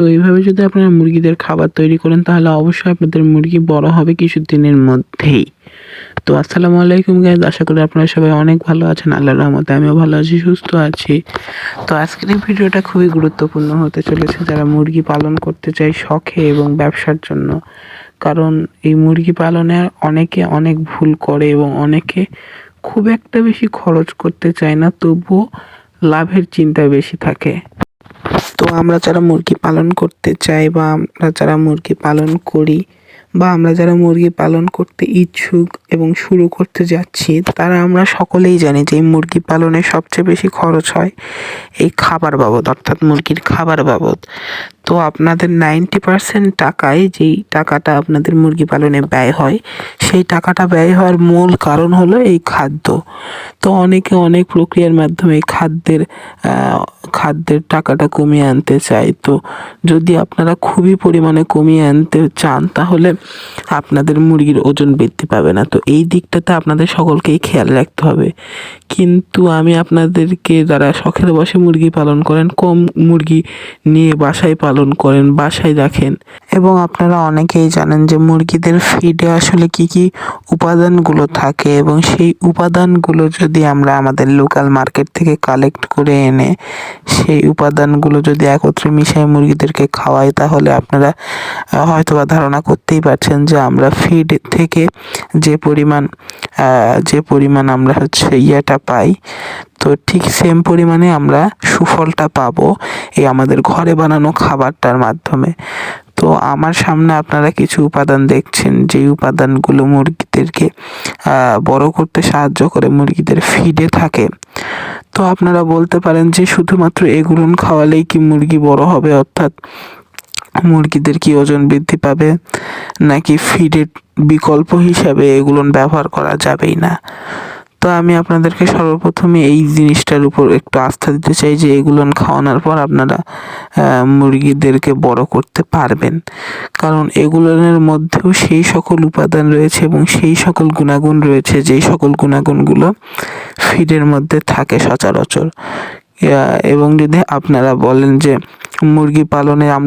তো এইভাবে যদি আপনারা মুরগিদের খাবার তৈরি করেন তাহলে অবশ্যই আপনাদের মুরগি বড় হবে কিছুদিনের মধ্যেই। তো আসসালামু আলাইকুম গাইস, আশা করি আপনারা সবাই অনেক ভালো আছেন। আল্লাহর রহমতে আমিও ভালো আছি, সুস্থ আছি। তো আজকের এই ভিডিওটা খুবই গুরুত্বপূর্ণ হতে চলেছে যারা মুরগি পালন করতে চায় শখে এবং ব্যবসার জন্য। কারণ এই মুরগি পালনে অনেকে অনেক ভুল করে এবং অনেকে খুব একটা বেশি খরচ করতে চায় না, তবুও লাভের চিন্তা বেশি থাকে। তো আমরা যারা মুরগি পালন করতে চাই বা আমরা যারা মুরগি পালন করি বা আমরা যারা মুরগি পালন করতে ইচ্ছুক এবং শুরু করতে যাচ্ছি, তারা আমরা সকলেই জানি যে এই মুরগি পালনে সবচেয়ে বেশি খরচ হয় এই খাবার বাবদ, অর্থাৎ মুরগির খাবার বাবদ। তো আপনাদের 90% টাকায় যেই টাকাটা আপনাদের মুরগি পালনে ব্যয় হয়, সেই টাকাটা ব্যয় হওয়ার মূল কারণ হলো এই খাদ্য। তো অনেকে অনেক প্রক্রিয়ার মাধ্যমে এই খাদ্যের টাকাটা কমিয়ে আনতে চায়। তো যদি আপনারা খুবই পরিমাণে কমিয়ে আনতে চান তাহলে আপনাদের মুরগির ওজন বৃদ্ধি পাবে না। তো এই দিকটাতে আপনাদের সকলকেই খেয়াল রাখতে হবে। কিন্তু আমি আপনাদেরকে, যারা শখের বশে মুরগি পালন করেন, কম মুরগি নিয়ে বাসায় পালন করেন, বাসায় রাখেন, এবং আপনারা অনেকেই জানেন যে মুরগিদের ফিডে আসলে কি কি উপাদানগুলো থাকে, এবং সেই উপাদানগুলো যদি আমরা আমাদের লোকাল মার্কেট থেকে কালেক্ট করে এনে সেই উপাদানগুলো যদি একত্রে মিশিয়ে মুরগিদেরকে খাওয়াই, তাহলে আপনারা হয়তোবা ধারণা করতেই পারছেন যে আমরা ফিড থেকে যে পরিমাণ আমরা ইয়েটা পাই, তো ঠিক সেম পরিমাণে আমরা সুফলটা পাবো এই আমাদের ঘরে বানানো খাবারটার মাধ্যমে। তো আমার সামনে আপনারা কিছু উপাদান দেখছেন, যেই উপাদানগুলো মুরগিদেরকে বড় করতে সাহায্য করে, মুরগিদের ফিডে থাকে। তো আপনারা বলতে পারেন যে শুধুমাত্র এগুলো খাওয়ালেই কি মুরগি বড় হবে, অর্থাৎ মুরগিদের কি ওজন বৃদ্ধি পাবে, নাকি ফিডের বিকল্প হিসাবে এগুলো ব্যবহার করা যাবেই না? তো আমি আপনাদেরকে সর্বপ্রথমে এই জিনিসটার উপর একটু আস্থা দিতে চাই যে এগুলো খাওয়ানোর পর আপনারা মুরগিদেরকে বড় করতে পারবেন। কারণ এগুলোর মধ্যেও সেই সকল উপাদান রয়েছে এবং সেই সকল গুণাগুণ রয়েছে যেই সকল গুণাগুণগুলো ফিডের মধ্যে থাকে সচরাচর। এবং যদি আপনারা বলেন যে মুরগি পালনে আমরা